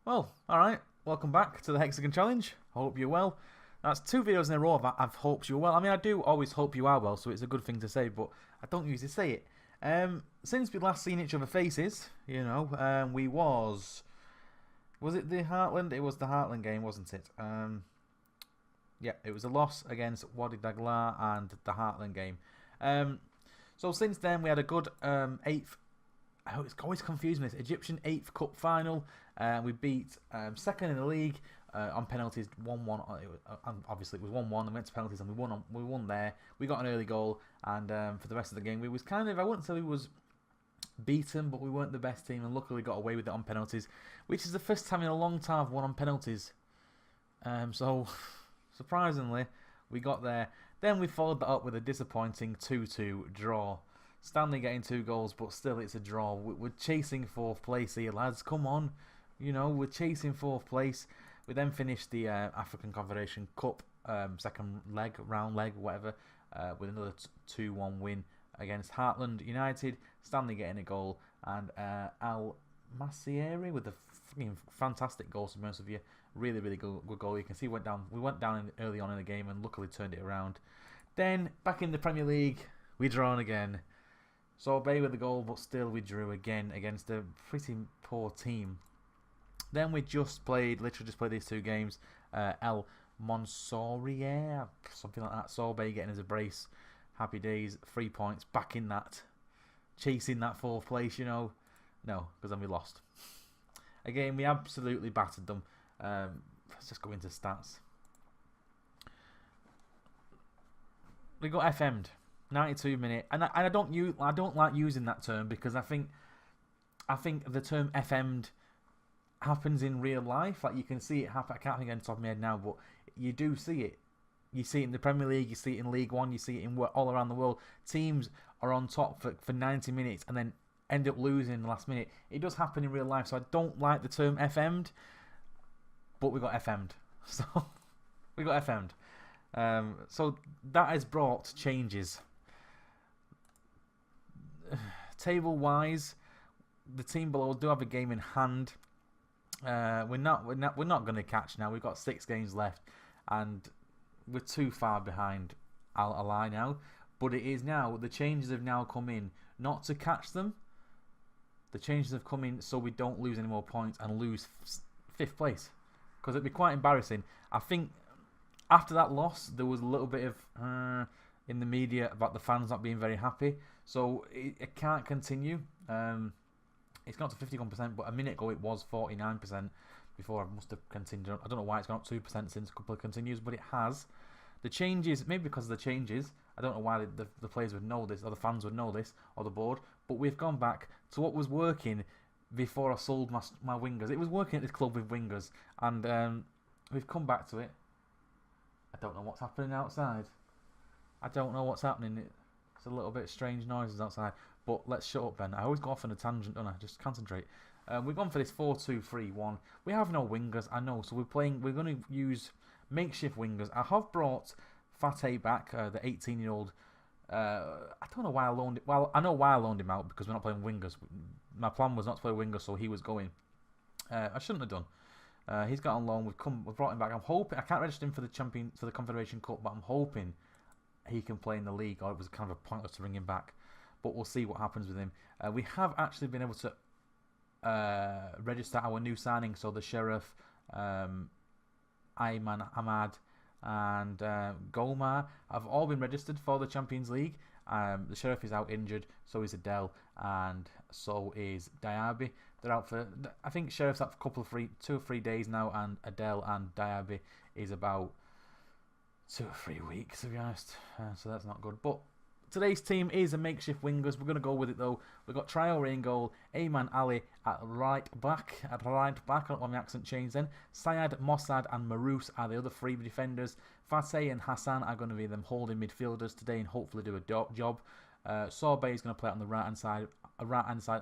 Well, alright, welcome back to the Hexagon Challenge. Hope you're well. That's 2 videos in a row I've hoped you're well. I mean, I do always hope you are well, so it's a good thing to say, but I don't usually say it. Since we last seen each other faces, was it the Heartland? It was the Heartland game, wasn't it? Yeah, it was a loss against Wadi Daglar and the Heartland game. So since then, we had a good 8th. It's always confusing this Egyptian 8th Cup final. We beat second in the league on penalties, 1-1. Obviously, it was 1-1. We went to penalties and we won there. We got an early goal, and for the rest of the game, we was kind of, I wouldn't say we was beaten, but we weren't the best team, and luckily got away with it on penalties, which is the first time in a long time I've won on penalties. So surprisingly, we got there. Then we followed that up with a disappointing 2-2 draw. Stanley getting 2 goals, but still it's a draw. We're chasing 4th place here, lads. Come on. We're chasing 4th place. We then finished the African Confederation Cup second leg, round leg, whatever, with another 2-1 win against Heartland United. Stanley getting a goal, and Al Masieri with a fucking fantastic goal, to be honest with you. Really, really good goal. You can see we went down early on in the game and luckily turned it around. Then, back in the Premier League, we drawn again. Sorbet with the goal, but still we drew again against a pretty poor team. Then we literally just played these 2 games. El Monsorier, something like that. Sorbet getting us a brace. Happy days, 3 points, back in that, chasing that 4th place, No, because then we lost. Again, we absolutely battered them. Let's just go into stats. We got FM'd. 92 minute, and I don't like using that term because I think the term FM'd happens in real life. Like, you can see it happen. I can't think on the top of my head now, but you do see it. You see it in the Premier League, you see it in League One, you see it in all around the world. Teams are on top for 90 minutes and then end up losing in the last minute. It does happen in real life, so I don't like the term FM'd, but we got FM'd. So we got FM'd. So that has brought changes. Table wise, the team below do have a game in hand. We're not going to catch now. We've got 6 games left, and we're too far behind Al Alai now. But it is now, the changes have now come in not to catch them. The changes have come in so we don't lose any more points and lose 5th place, because it'd be quite embarrassing. I think after that loss, there was a little bit of in the media about the fans not being very happy. So it can't continue. It's gone up to 51%, but a minute ago it was 49% before I must have continued. I don't know why it's gone up 2% since a couple of continues, but it has. The changes, maybe because of the changes, I don't know why the players would know this, or the fans would know this, or the board, but we've gone back to what was working before I sold my wingers. It was working at this club with wingers, and we've come back to it. I don't know what's happening outside. I don't know what's happening. It's a little bit strange noises outside. But let's shut up then. I always go off on a tangent, don't I? Just concentrate. We've gone for this 4-2-3-1. We have no wingers, I know. So we're going to use makeshift wingers. I have brought Fateh back, the 18-year-old. I don't know why I loaned it. Well, I know why I loaned him out, because we're not playing wingers. My plan was not to play wingers, so he was going. I shouldn't have done. He's got on loan. We've brought him back. I'm hoping I can't register him for the Confederation Cup, but I'm hoping he can play in the league, or it was kind of a pointless to bring him back. But we'll see what happens with him. We have actually been able to register our new signing. So the Sheriff, Ayman Ahmad, and Golmar have all been registered for the Champions League. The Sheriff is out injured, so is Adele, and so is Diaby. They're out for, I think Sheriff's out for 2 or 3 days now, and Adele and Diaby is about 2 or 3 weeks, to be honest. So that's not good. But today's team is a makeshift wingers. We're going to go with it though. We've got Traore in goal, Ayman Ali at right back. I don't want my accent changed then. Syed, Mossad and Marous are the other 3 defenders. Fateh and Hassan are going to be them holding midfielders today and hopefully do a job. Sorbet is going to play on the right hand side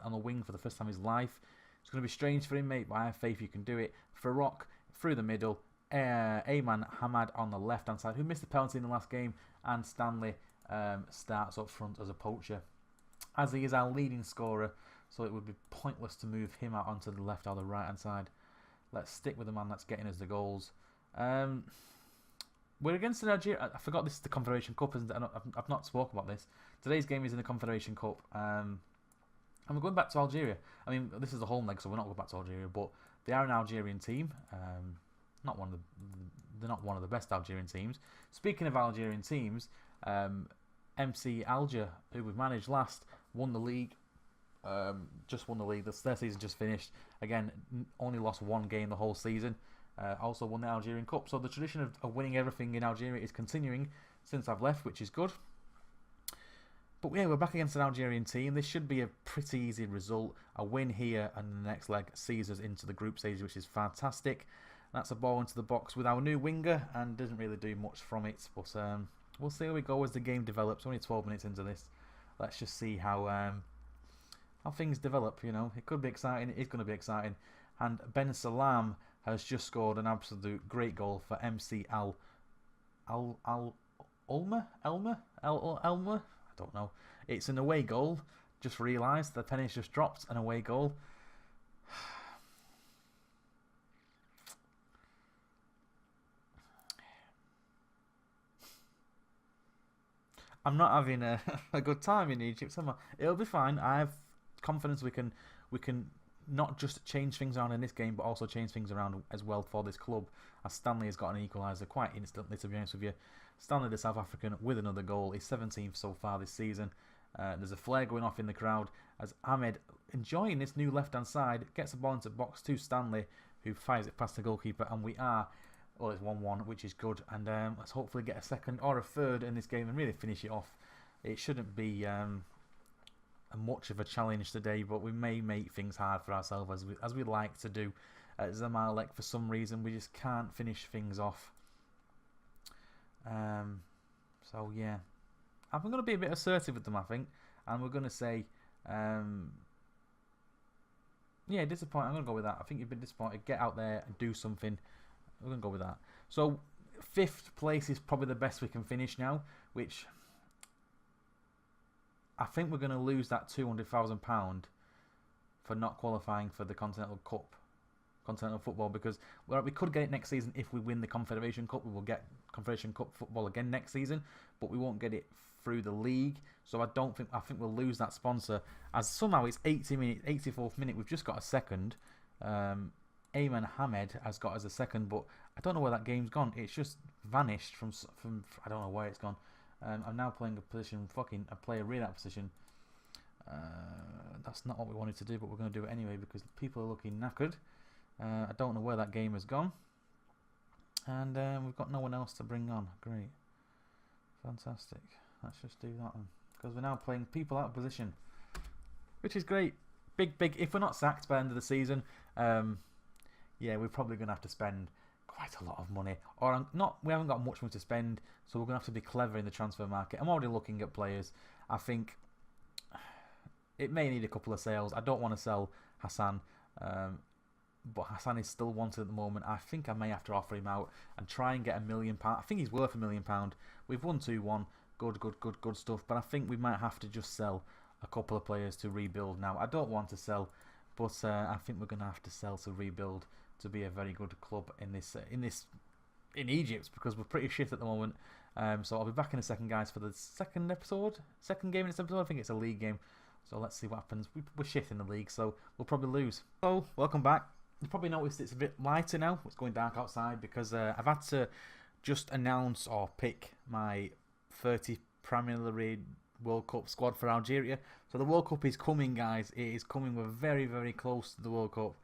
on the wing for the first time in his life. It's going to be strange for him, mate, but I have faith you can do it. Farok through the middle. Ayman Hamad on the left hand side, who missed the penalty in the last game, and Stanley starts up front as a poacher, as he is our leading scorer, so it would be pointless to move him out onto the left or the right hand side. Let's stick with the man that's getting us the goals. We're against Nigeria. I forgot this is the Confederation Cup, isn't it? I've not spoken about this. Today's game is in the Confederation Cup. And we're going back to Algeria. I mean, this is the home leg, so we're not going back to Algeria, but they are an Algerian team. They're not one of the best Algerian teams. Speaking of Algerian teams, MC Alger, who we've managed last, won the league. Just won the league. Their season just finished. Again, only lost one game the whole season. Also won the Algerian Cup. So the tradition of winning everything in Algeria is continuing since I've left, which is good. But yeah, we're back against an Algerian team. This should be a pretty easy result. A win here and the next leg sees us into the group stage, which is fantastic. That's a ball into the box with our new winger and doesn't really do much from it. But we'll see how we go as the game develops. Only 12 minutes into this. Let's just see how things develop. You know, it could be exciting. It is going to be exciting. And Ben Salam has just scored an absolute great goal for MC Elmer. I don't know. It's an away goal. Just realised the penny's just dropped. An away goal. I'm not having a good time in Egypt. It'll be fine. I have confidence we can not just change things around in this game, but also change things around as well for this club. As Stanley has got an equaliser quite instantly, to be honest with you. Stanley, the South African, with another goal. He's 17th so far this season. There's a flare going off in the crowd as Ahmed, enjoying this new left-hand side, gets the ball into box to Stanley, who fires it past the goalkeeper, and we are... Well, it's 1-1, which is good, and let's hopefully get a second or a third in this game and really finish it off. It shouldn't be much of a challenge today, but we may make things hard for ourselves as we like to do at Zamalek. For some reason, we just can't finish things off. So yeah, I'm going to be a bit assertive with them, I think, and we're going to say, yeah, disappointed. I'm going to go with that. I think you've been disappointed. Get out there and do something. We're going to go with that. So 5th place is probably the best we can finish now, which I think we're going to lose that £200,000 for not qualifying for the Continental Cup, Continental Football, because we could get it next season if we win the Confederation Cup. We will get Confederation Cup football again next season, but we won't get it through the league. So I think we'll lose that sponsor, as somehow it's 84th minute. We've just got a second. Ayman Hamed has got us a second, but I don't know where that game's gone. It's just vanished from I don't know where it's gone. I'm now playing a position, I play a read out position. That's not what we wanted to do, but we're going to do it anyway because people are looking knackered. I don't know where that game has gone. And we've got no one else to bring on. Great. Fantastic. Let's just do that one. Because we're now playing people out of position, which is great. Big. If we're not sacked by the end of the season, yeah, we're probably going to have to spend quite a lot of money. Or not, we haven't got much money to spend, so we're going to have to be clever in the transfer market. I'm already looking at players. I think it may need a couple of sales. I don't want to sell Hassan, but Hassan is still wanted at the moment. I think I may have to offer him out and try and get £1 million. I think he's worth £1 million. We've won 2-1. Good stuff. But I think we might have to just sell a couple of players to rebuild now. I don't want to sell, but I think we're going to have to sell to rebuild to be a very good club in Egypt, because we're pretty shit at the moment. So I'll be back in a second, guys, for the second game in this episode. I think it's a league game, so let's see what happens. We're shit in the league, so we'll probably lose. So welcome back. You probably noticed it's a bit lighter now. It's going dark outside because I've had to just announce or pick my 30 Premier World Cup squad for Algeria. So the World Cup is coming, guys. It is coming. We're very, very close to the World Cup.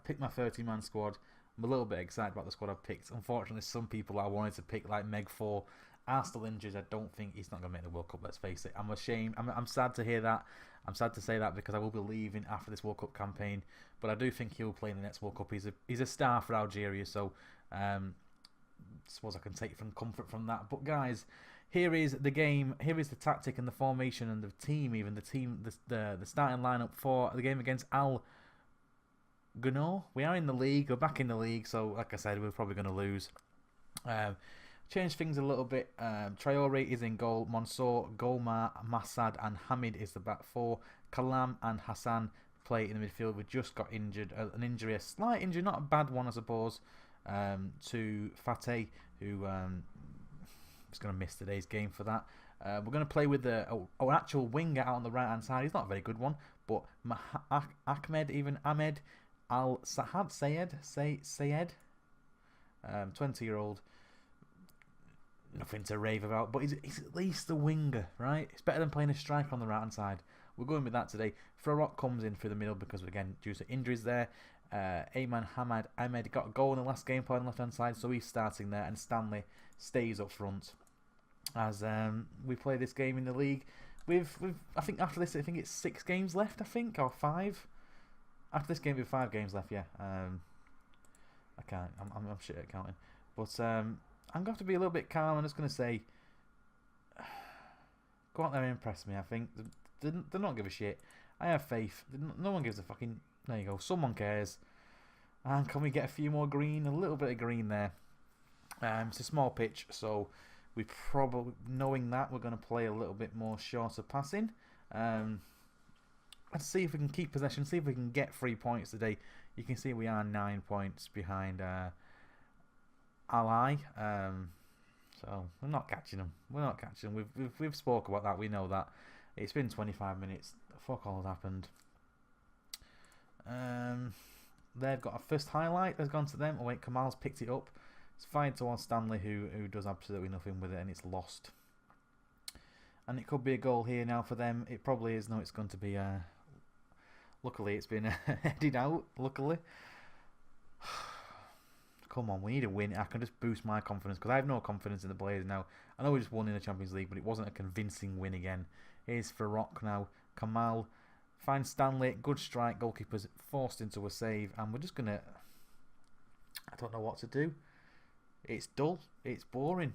Picked my 30-man squad. I'm a little bit excited about the squad I've picked. Unfortunately, some people I wanted to pick, like Meg 4, are still injured. I don't think he's not going to make the World Cup, let's face it. I'm ashamed. I'm sad to hear that. I'm sad to say that because I will be leaving after this World Cup campaign. But I do think he'll play in the next World Cup. He's a star for Algeria, so suppose I can take some comfort from that. But guys, here is the game. Here is the tactic and the formation and the team. Even the starting lineup for the game against Al Ghnou. We are in the league. We're back in the league. So, like I said, we're probably going to lose. Change things a little bit. Traore is in goal. Mansour, Golmar, Massad and Hamid is the back four. Kalam and Hassan play in the midfield. We just got injured, an injury, a slight injury, not a bad one, I suppose, to Fateh, who is going to miss today's game for that. We're going to play with an actual winger out on the right hand side. He's not a very good one, but Ahmed Al Sayed, 20-year-old. Nothing to rave about, but he's at least a winger, right? It's better than playing a striker on the right hand side. We're going with that today. Farok comes in through the middle because, again, due to injuries there. Ayman Hamad Ahmed got a goal in the last game playing on the left hand side, so he's starting there, and Stanley stays up front as we play this game in the league. We've I think after this, I think it's 6 games left, I think, or 5. After this game, we have 5 games left. Yeah, I can't. I'm shit at counting, but I'm going to have to be a little bit calm. I'm just going to say, go out there and impress me. I think they don't give a shit. I have faith. No one gives a fucking. There you go. Someone cares. And can we get a few more green? A little bit of green there. It's a small pitch, so we probably, knowing that, we're going to play a little bit more shorter passing. Let's see if we can keep possession. See if we can get 3 points today. You can see we are 9 points behind Ally. So we're not catching them. We've spoke about that. We know that. It's been 25 minutes. Fuck all has happened. They've got a first highlight that's gone to them. Oh wait, Kamal's picked it up. It's fired towards Stanley, who does absolutely nothing with it, and it's lost. And it could be a goal here now for them. It probably is. No, it's going to be. Luckily, it's been headed out. Luckily. Come on, we need a win. I can just boost my confidence because I have no confidence in the Blazers now. I know we just won in the Champions League, but it wasn't a convincing win again. Here's Farok now. Kamal finds Stanley. Good strike. Goalkeeper's forced into a save, and we're just gonna. I don't know what to do. It's dull. It's boring.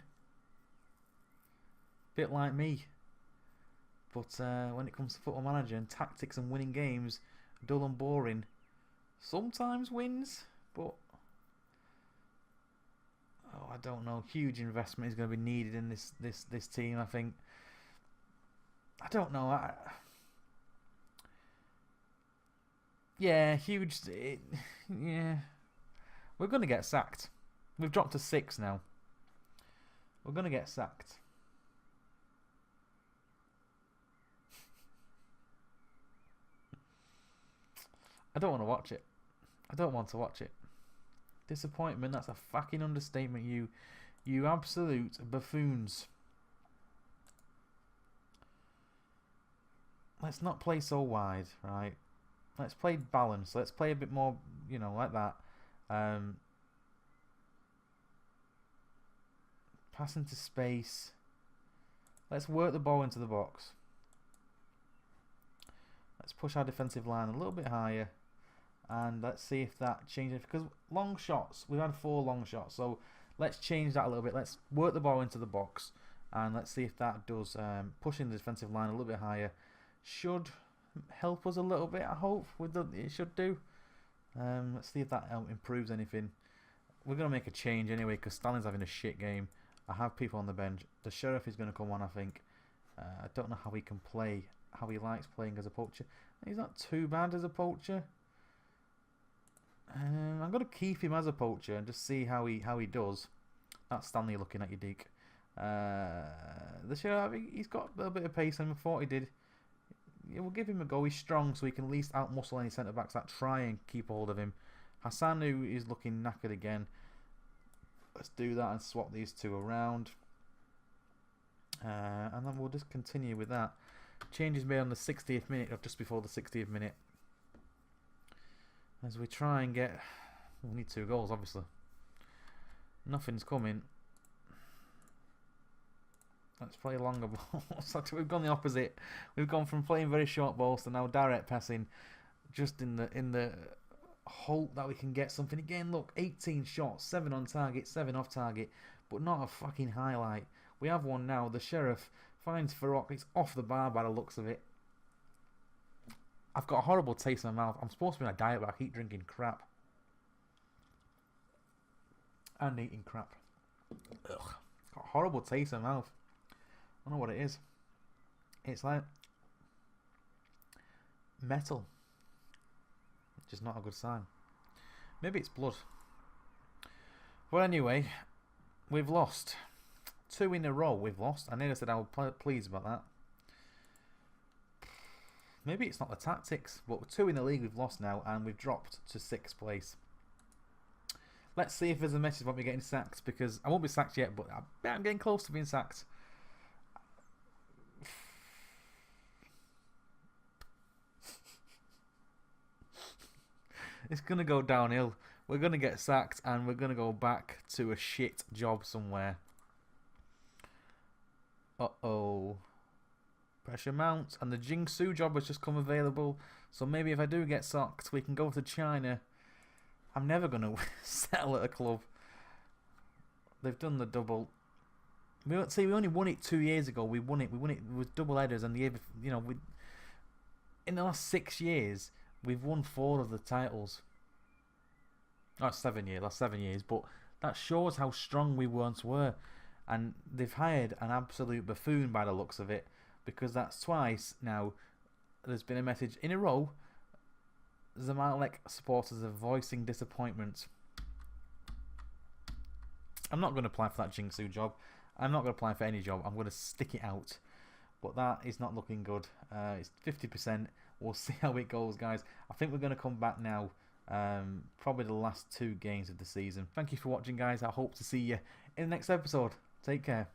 Bit like me. But when it comes to Football Manager and tactics and winning games, dull and boring sometimes wins, but. Oh, I don't know. Huge investment is going to be needed in this team, I think. I don't know. Yeah, huge. Yeah. We're going to get sacked. We've dropped to 6 now. We're going to get sacked. I don't want to watch it. I don't want to watch it. Disappointment, that's a fucking understatement, you absolute buffoons. Let's not play so wide, right? Let's play balanced. Let's play a bit more, like that. Pass into space. Let's work the ball into the box. Let's push our defensive line a little bit higher. And let's see if that changes. Because long shots, we've had 4 long shots. So let's change that a little bit. Let's work the ball into the box. And let's see if that does, pushing the defensive line a little bit higher. Should help us a little bit, I hope. It should do. Let's see if that improves anything. We're going to make a change anyway because Stanley's having a shit game. I have people on the bench. The Sheriff is going to come on, I think. I don't know how he can play, how he likes playing as a poacher. He's not too bad as a poacher. I'm going to keep him as a poacher and just see how he does. That's Stanley looking at you, Deke. The Sheriff, he's got a bit of pace on him. I thought he did. Yeah, we'll give him a go. He's strong, so he can at least outmuscle any centre backs that try and keep hold of him. Hassanu is looking knackered again. Let's do that and swap these 2 around. And then we'll just continue with that. Changes made on the 60th minute, or just before the 60th minute. As we try and get. We need 2 goals, obviously. Nothing's coming. Let's play longer balls. We've gone the opposite. We've gone from playing very short balls to now direct passing, just in the hope that we can get something again. Look, 18 shots, 7 on target, 7 off target, but not a fucking highlight. We have one now. The Sheriff finds Farok. It's off the bar by the looks of it. I've got a horrible taste in my mouth. I'm supposed to be on a diet, but I keep drinking crap and eating crap. Ugh, it's got a horrible taste in my mouth. I don't know what it is. It's like metal. Just not a good sign. Maybe it's blood. Well, anyway, we've lost 2 in a row. We've lost. I nearly said I was pleased about that. Maybe it's not the tactics, but 2 in the league we've lost now, and we've dropped to 6th place. Let's see if there's a message about me getting sacked, because I won't be sacked yet, but I bet I'm getting close to being sacked. It's going to go downhill. We're going to get sacked, and we're going to go back to a shit job somewhere. Uh-oh. Pressure mounts, and the Jingsu job has just come available. So maybe if I do get sacked, we can go to China. I'm never going to settle at a club. They've done the double. We only won it 2 years ago. We won it with double headers, and the year, in the last 6 years, we've won 4 of the titles. That's 7 years. Last 7 years, but that shows how strong we once were. And they've hired an absolute buffoon by the looks of it, because that's twice now. There's been a message in a row. Zamalek supporters are voicing disappointment. I'm not going to apply for that Jingsu job. I'm not going to apply for any job. I'm going to stick it out. But that is not looking good. It's 50%. We'll see how it goes, guys. I think we're going to come back now. Probably the last 2 games of the season. Thank you for watching, guys. I hope to see you in the next episode. Take care.